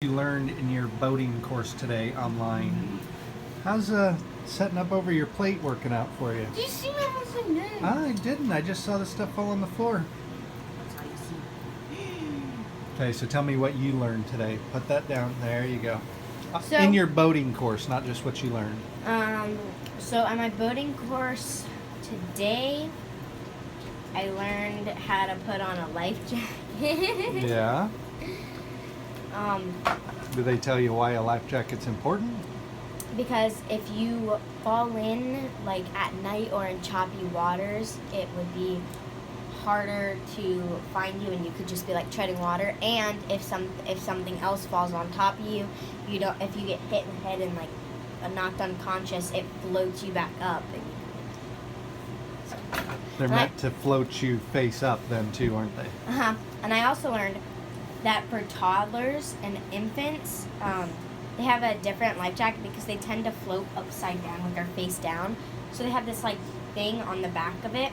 You learned in your boating course today online. How's setting up over your plate working out for you? Did you see my husband do? I didn't. I just saw the stuff fall on the floor. That's how you see. Okay, so tell me what you learned today. Put that down. There you go. So- in your boating course, not just what you learned. So on my boating course today, I learned how to put on a life jacket. Yeah. Um, Do they tell you why a life jacket's important? because if you fall in like at night or in choppy waters, it would be harder to find you, and you could just be like treading water. And if something else falls on top of you, you don't. If you get hit in the head and like knocked unconscious, it floats you back up. And They're meant to float you face up then too, aren't they? And I also learned that for toddlers and infants, they have a different life jacket because they tend to float upside down with their face down. So they have this like thing on the back of it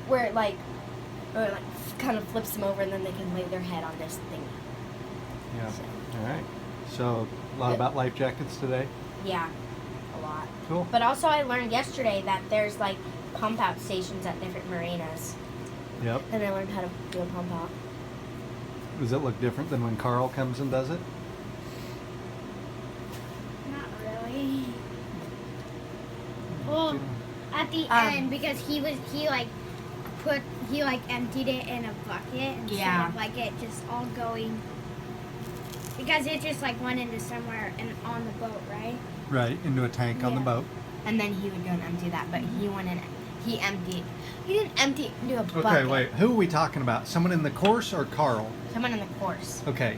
where it kind of flips them over, and then they can lay their head on this thing. Yeah. So, All right. So a lot about life jackets today. yeah, a lot. Cool. But also I learned yesterday that there's like pump out stations at different marinas. Yep. And I learned how to do a pump out. Does it look different than when Carl comes and does it? Not really. Well, at the end, because he emptied it in a bucket instead Yeah. of like it just all going. Because it just like went into somewhere and on the boat, right? Right, into a tank on the Yeah. boat. And then he would go and empty that, but he went in. He didn't empty it into a bucket. Okay, wait. Who are we talking about? Someone in the course or Carl? Someone in the course. Okay.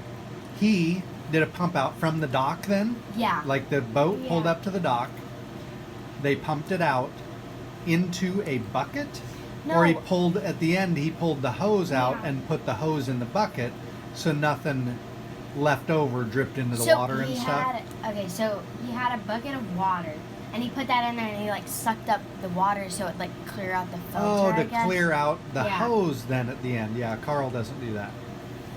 He did a pump out from the dock then? Yeah. Like the boat Yeah. pulled up to the dock. They pumped it out into a bucket? No. Or he pulled, at the end, he pulled the hose out Yeah. and put the hose in the bucket so nothing left over dripped into the water and stuff? So he had a bucket of water, and he put that in there, and he like sucked up the water so it like clear out the filter. Oh, I to guess. clear out the Yeah. hose then at the end. Yeah, Carl doesn't do that.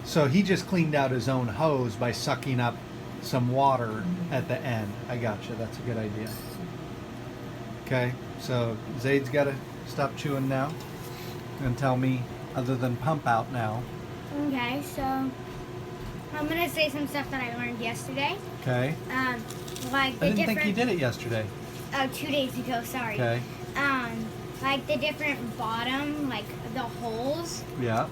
So he just cleaned out his own hose by sucking up some water at the end. I gotcha. That's a good idea. Okay, so Zaid's got to stop chewing now and tell me, other than pump out now. Okay, so I'm gonna say some stuff that I learned yesterday. Okay. Like the I didn't different. think you did it yesterday. Oh, 2 days ago. Sorry. Okay. Like the different bottom, like the holes. Yeah.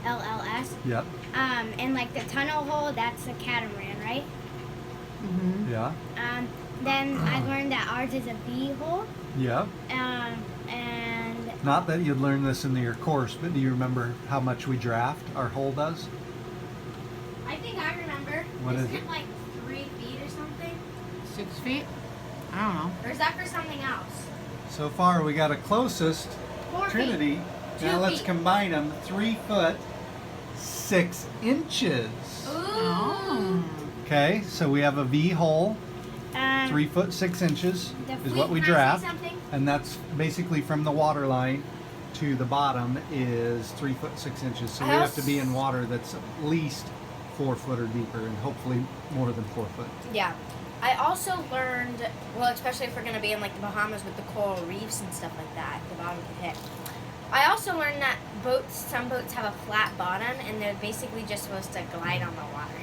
HULLS. Yep. And like the tunnel hole, that's a catamaran, right? Mm-hmm. Yeah. Then I learned that ours is a V hole. Yep. And Not that you'd learn this in your course, but do you remember how much we draft our hull does? I think I remember. What is Isn't it? it like 3 feet or something? 6 feet? I don't know. Or is that for something else? So far, we got a closest 4 feet. Trinity. 2 Now let's feet. combine them. 3 foot 6 inches. Ooh. Okay, so we have a V hole. 3 foot 6 inches is what we Can I say draft, something? and that's basically from the water line to the bottom is 3 foot 6 inches. So we have to be in water that's at least 4 foot or deeper, and hopefully more than 4 foot. Yeah. I also learned, well, especially if we're going to be in like the Bahamas with the coral reefs and stuff like that, the bottom could hit. I also learned that some boats have a flat bottom, and they're basically just supposed to glide on the water.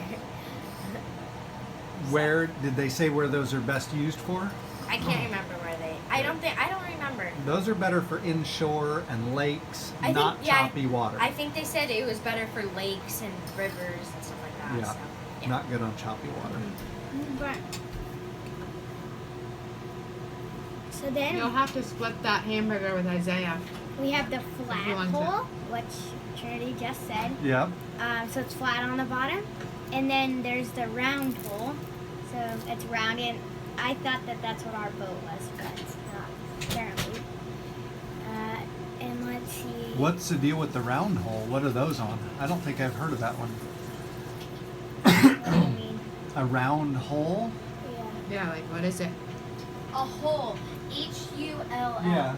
Where did they say where those are best used for? I can't remember where they. I don't remember. Those are better for inshore and lakes, I think- not yeah, choppy water. I think they said it was better for lakes and rivers and stuff like that. Yeah. So, yeah. Not good on choppy water. But so then You'll have to split that hamburger with Isaiah. we have the you flat want to. hole, which Trinity just said. Yeah. So it's flat on the bottom, and then there's the round hole. So it's round, and I thought that that's what our boat was, but it's not apparently. And let's see. What's the deal with the round hole? What are those on? I don't think I've heard of that one. I mean, A round hole? yeah. Yeah, like what is it? A hole. HULL. Yeah.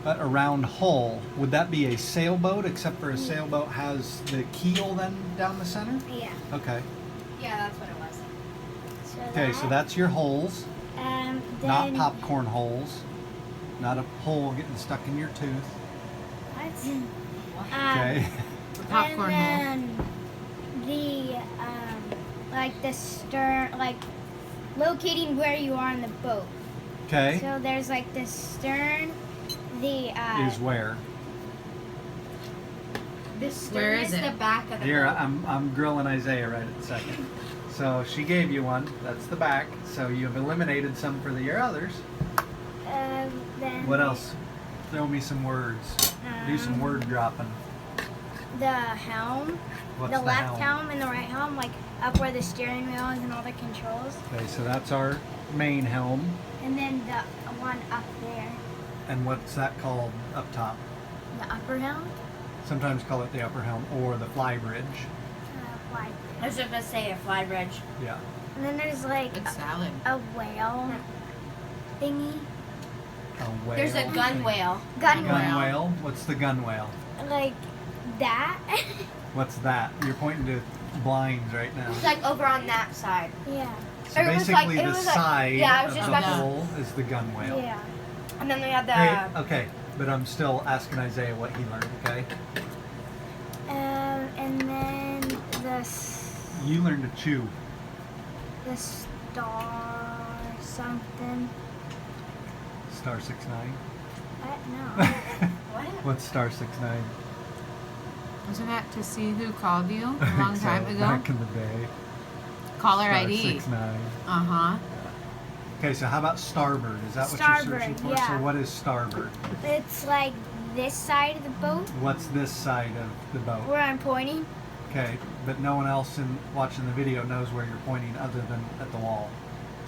a round hull. Would that be a sailboat, except for a sailboat has the keel then down the center? Yeah. Okay. Yeah, that's what it was. So Okay, so that's your holes, then not popcorn holes. Not a hole getting stuck in your tooth. What? Okay. The popcorn hole. And then the like the stern, like locating where you are in the boat. Okay. So there's like the stern, the Is where? The stern Where is is it? the back of the Here, boat. I'm grilling Isaiah right at the second. So she gave you one. That's the back. So you've eliminated some for your others. then What else? Throw me some words. Do some word dropping. the helm, What's the left helm? helm and the right helm, like up where the steering wheel is and all the controls, Okay, so that's our main helm. and then the one up there, And what's that called up top? the upper helm. Sometimes call it the upper helm or the fly bridge. Like, I was just gonna say a fly bridge. Yeah. and then there's like It's salad. a whale thingy, A whale. There's a gun thing. whale. gun Gun whale, whale? What's the gun whale? like that. What's that? You're pointing to blinds right now. It's like over on that side. Yeah. So It was basically like- it the was like- side yeah, I was of just the about to- hull is the gun whale. Yeah. And then we had the. Hey, okay, but I'm still asking Isaiah what he learned, okay? And then You learned to chew. the star something. Star 69. No. What? What's Star 69? Wasn't that to see who called you a long So, time ago? Back in the day. Caller Star ID. 69. Uh-huh. Okay, so how about starboard? Is that what Starboard, you're searching for? yeah. So what is starboard? It's like this side of the boat What's this side of the boat? where I'm pointing. Okay, but no one else in watching the video knows where you're pointing other than at the wall.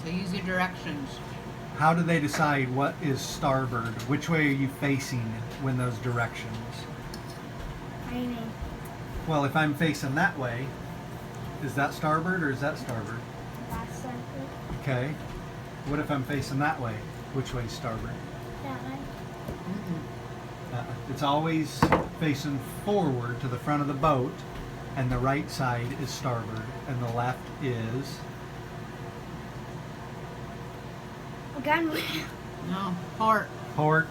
So use your directions. How do they decide what is starboard? Which way are you facing when those directions? What do you mean? Well, if I'm facing that way, is that starboard or is that starboard? That's something. Okay. What if I'm facing that way? Which way is starboard? That way. It's always facing forward to the front of the boat, and the right side is starboard, and the left is Gun wheel. No. Port. port.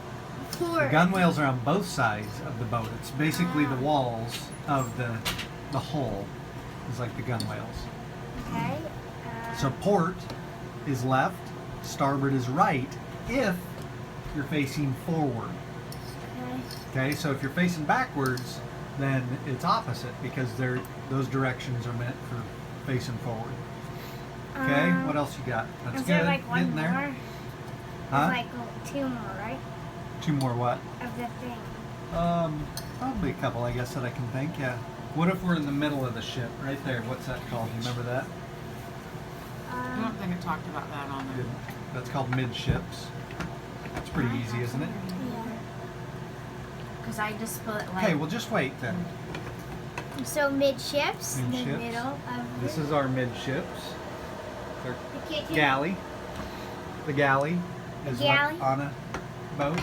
The Port. gunwales are on both sides of the boat. It's basically the walls of the hull is like the gunwales. Okay. So port is left, starboard is right if you're facing forward. Okay. Okay, so if you're facing backwards, then it's opposite because those directions are meant for facing forward. Okay, what else you got? That's Is good. there like one Getting more? there. There's Huh? like two more, right? Two more what? Of the thing. Probably a couple, I guess, that I can think. Yeah. What if we're in the middle of the ship, right there? What's that called? You remember that? I don't think it talked about that on there. That's called midships. It's pretty easy, isn't it? Yeah. Because I just put like. Okay, well, just wait then. So midships, the Midships. middle of This is our midships. Our the kitchen. galley. The galley is Galley. what on a boat.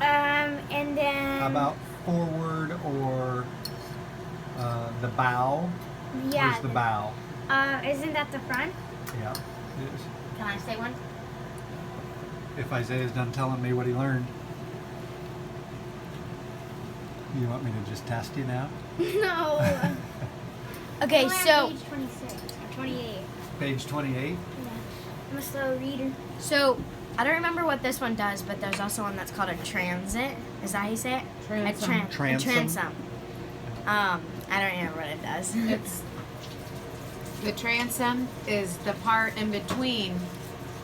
And then. How about forward or the bow? Yeah. Where's the bow? Isn't that the front? Yeah, it is. Can I say one? If Isaiah's done telling me what he learned. You want me to just test you now? No. Okay, We're on so Page 26 or 28. Page 28. Yeah. I'm a slow reader. so I don't remember what this one does, but there's also one that's called a transit. Is that how you say it? Transom. A Transom. transom. I don't remember what it does. It's the transom is the part in between,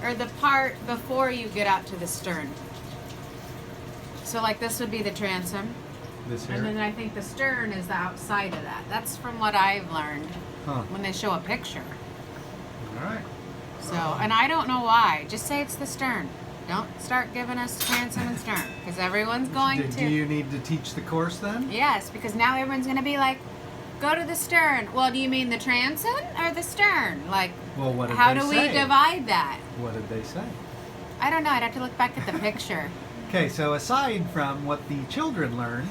or the part before you get out to the stern. So like this would be the transom, This and then here. I think the stern is the outside of that. That's from what I've learned Huh. when they show a picture. All right. So, and I don't know why. Just say it's the stern. Don't start giving us transom and stern, because everyone's going Do to. you need to teach the course then? Yes, because now everyone's going to be like, go to the stern. Well, do you mean the transom or the stern? Like, Well, what did how they do say? we divide that? What did they say? I don't know. I'd have to look back at the picture. Okay, so aside from what the children learn,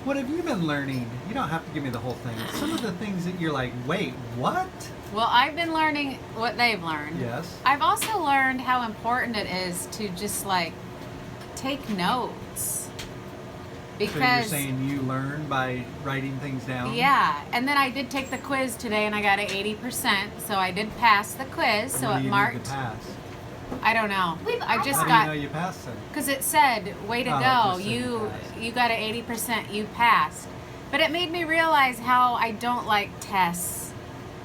what have you been learning? You don't have to give me the whole thing. Some of the things that you're like, wait, what? Well, I've been learning what they've learned. Yes. I've also learned how important it is to just like take notes. So you're Because saying you learn by writing things down? yeah, and then I did take the quiz today and I got an 80%, so I did pass the quiz, so What it do you marked. need to pass? I don't know. Wait, but I I just How got do you know you passed it? because it said, "Way to Oh, it go! just said you You passed. got an 80%. You passed." But it made me realize how I don't like tests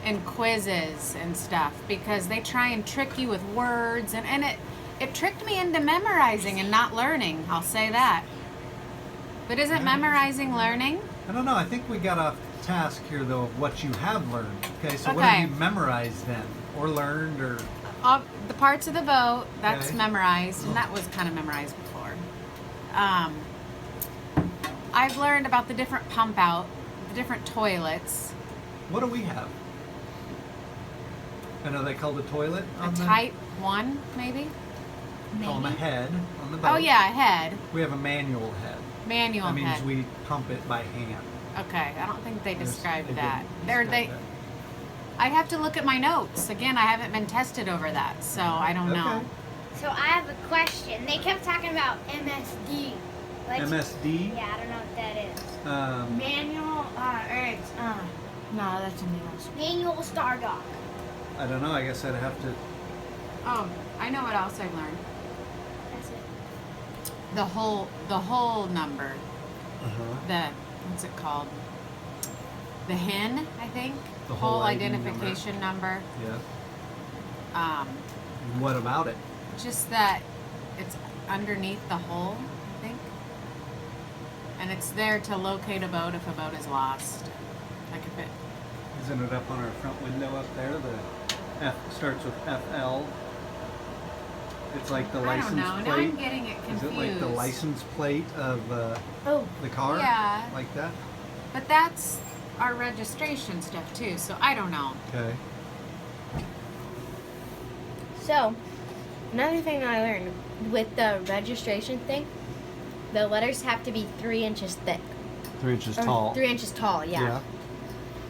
and quizzes and stuff because they try and trick you with words and it tricked me into memorizing and not learning. I'll say that. But isn't memorizing learning? I don't know. I think we got a task here, though, of what you have learned. Okay, so what Okay. have you memorized then? Or learned, or... All the parts of the boat, that's Okay. memorized, and that was kind of memorized before. I've learned about the different pump out, the different toilets, What do we have? I know they call the toilet a on the... type 1 maybe? Call them a head on the boat. Oh yeah, a head, We have a manual head. manual That means head. we pump it by hand. Okay, I don't think they There's- described they that. didn't They're, describe they, that. I have to look at my notes. Again, I haven't been tested over that, so I don't know. Okay. So I have a question. They kept talking about MSD. Like, MSD. yeah, I don't know what that is. Manual, it's, no, that's something else. Manual star dock. I don't know. I guess I'd have to... Oh, I know what else I've learned. That's it. The whole number. Uh-huh. The what's it called? The HIN, I think. The whole ID identification number. Yeah. What about it? Just that it's underneath the hull, I think. And it's there to locate a boat if a boat is lost. Like if it Isn't it up on our front window up there? The F starts with FL. It's like the I don't license know. Now plate. I'm getting it Is confused. it like the license plate of Oh, the car? Yeah. Like that? But that's our registration stuff too, so I don't know. Okay. so another thing that I learned with the registration thing, the letters have to be 3 inches thick. 3 inches Or tall. 3 inches tall, yeah.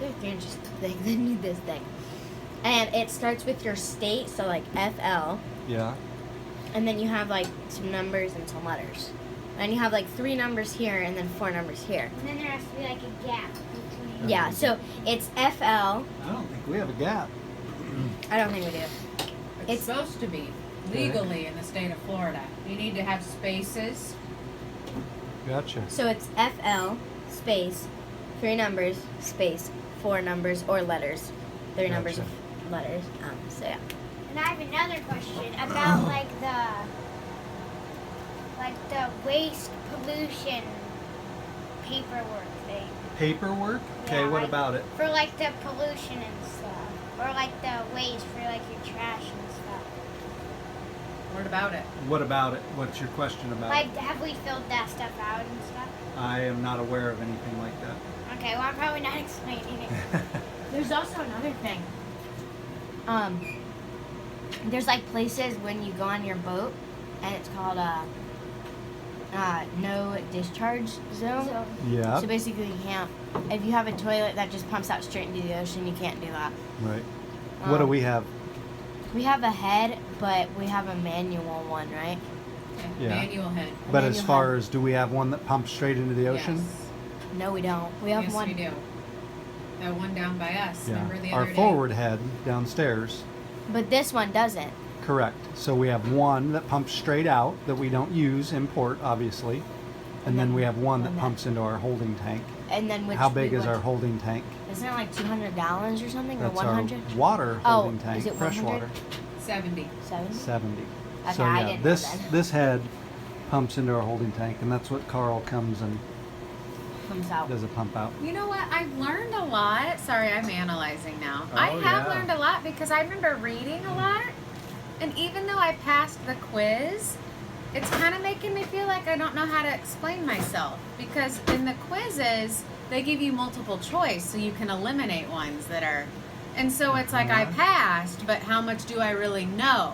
They're 3 inches thick. They need this thing. And it starts with your state, so like FL, Yeah. and then you have like some numbers and some letters. And you have like 3 numbers here and then 4 numbers here. And then there has to be like a gap between. Yeah, so it's FL. I don't think we have a gap. I don't think we do. It's supposed to be legally in the state of Florida. You need to have spaces. Gotcha. So it's FL space 3 numbers space 4 numbers or letters. 3 numbers Gotcha. of letters. So yeah. And I have another question about the waste pollution paperwork thing. Paperwork? Okay, Yeah, what like- about it? For like the pollution and stuff. Or like the waste for like your trash and stuff. What about it? What about it? What's your question about Like, it? have we filled that stuff out and stuff? I am not aware of anything like that. Okay, well, I'm probably not explaining it. There's also another thing. There's like places when you go on your boat, and it's called no discharge zone. So, Yeah. So basically, you can't. If you have a toilet that just pumps out straight into the ocean, you can't do that. Right. What do we have? We have a head, but we have a manual one, right? Okay. Yeah. Manual head. But then as you far have- as, do we have one that pumps straight into the ocean? Yes. No, we don't. We have Yes, one. we do. That one down by us. Remember the Our other day? forward head downstairs. But this one doesn't. Correct. So we have one that pumps straight out that we don't use in port, obviously. And then we have one that pumps into our holding tank. And then which How we big is went- our holding tank? Isn't it like 200 gallons or something, or That's 100? our water Oh, holding tank, is it fresh 100? water. 70. 70? 70. Okay, So I yeah, didn't know this that. this head pumps into our holding tank, and that's what Carl comes and Comes out. does a pump out. You know what? I've learned a lot. Sorry, I'm analyzing now. I Oh, have yeah. learned a lot because I remember reading a lot. And even though I passed the quiz, it's kind of making me feel like I don't know how to explain myself. Because in the quizzes, they give you multiple choice so you can eliminate ones that are. And so it's like I Uh-huh. passed, but how much do I really know?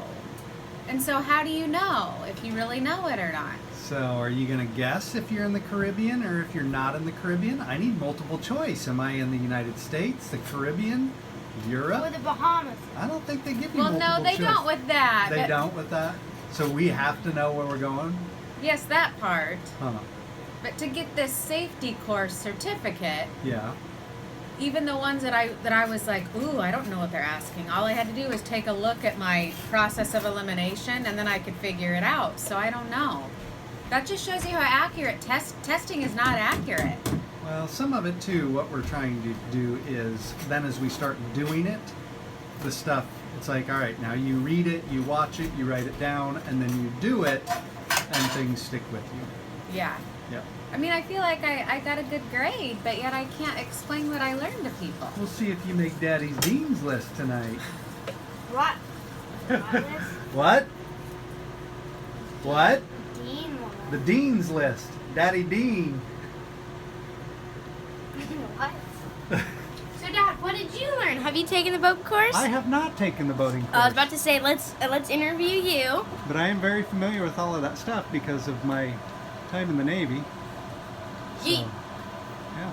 And so how do you know if you really know it or not? So, are you going to guess if you're in the Caribbean or if you're not in the Caribbean? I need multiple choice. Am I in the United States, the Caribbean, Europe? Or the Bahamas. I don't think they give you Well, multiple no, they choice. don't with that. They don't with that? So we have to know where we're going? Yes, that part. Huh. But to get this safety course certificate, Yeah. even the ones that I was like, ooh, I don't know what they're asking. All I had to do was take a look at my process of elimination, and then I could figure it out. So I don't know. That just shows you how accurate testing is not accurate. Well, some of it too, what we're trying to do is then as we start doing it, the stuff, it's like, all right, now you read it, you watch it, you write it down, and then you do it, and things stick with you. Yeah. Yep. I mean, I feel like I got a good grade, but yet I can't explain what I learned to people. We'll see if you make Daddy's Dean's List tonight. What? What? What? Dean one. The Dean's List. Daddy Dean. What? So, Dad, what did you learn? Have you taken the boat course? I have not taken the boating course. I was about to say, let's interview you. But I am very familiar with all of that stuff because of my time in the Navy. So, Yeet. yeah.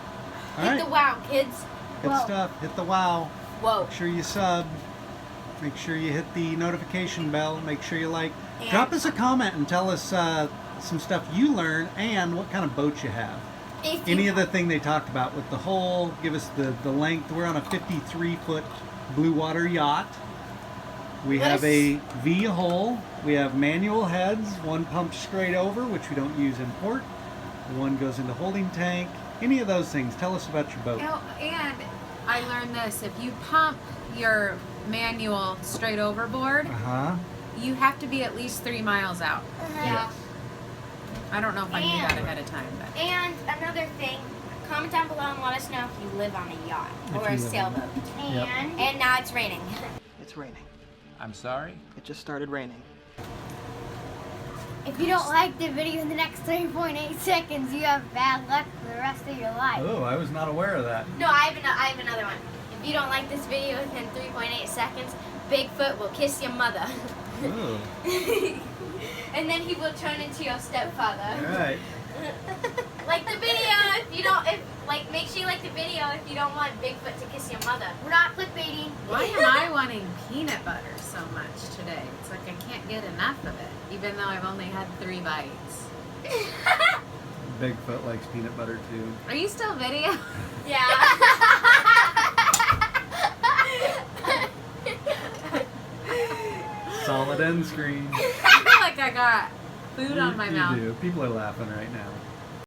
All Hit right. the wow, kids. Good Whoa. stuff. Hit the wow. Whoa. Make sure you sub. Make sure you hit the notification bell. Make sure you like. And- Drop us a comment and tell us some stuff you learned and what kind of boat you have. If you- Any of the thing they talked about with the hull, give us the length. We're on a 53-foot blue water yacht. We Let have us- a V hull. We have manual heads. One pumps straight over, which we don't use in port. One goes into holding tank. Any of those things. Tell us about your boat. Oh, and I learned this. If you pump your manual straight overboard, Uh-huh. you have to be at least 3 miles out. Yeah. I don't know if I knew that And- ahead of time, but And another thing, comment down below and let us know if you live on a yacht If or you a live on- sailboat. Yep. And now it's raining. It's raining. I'm sorry? It just started raining. If you don't like the video in the next 3.8 seconds, you have bad luck for the rest of your life. Oh, I was not aware of that. No, I have another one. If you don't like this video within 3.8 seconds, Bigfoot will kiss your mother. Oh. And then he will turn into your stepfather. All right. Like the video make sure you like the video if you don't want Bigfoot to kiss your mother. We're not clickbaiting. why am I wanting peanut butter so much today? It's like I can't get enough of it, even though I've only had 3 bites. Bigfoot likes peanut butter too. Are you still video? Yeah. Solid end screen. I feel like I got food on my You mouth. do. People are laughing right now.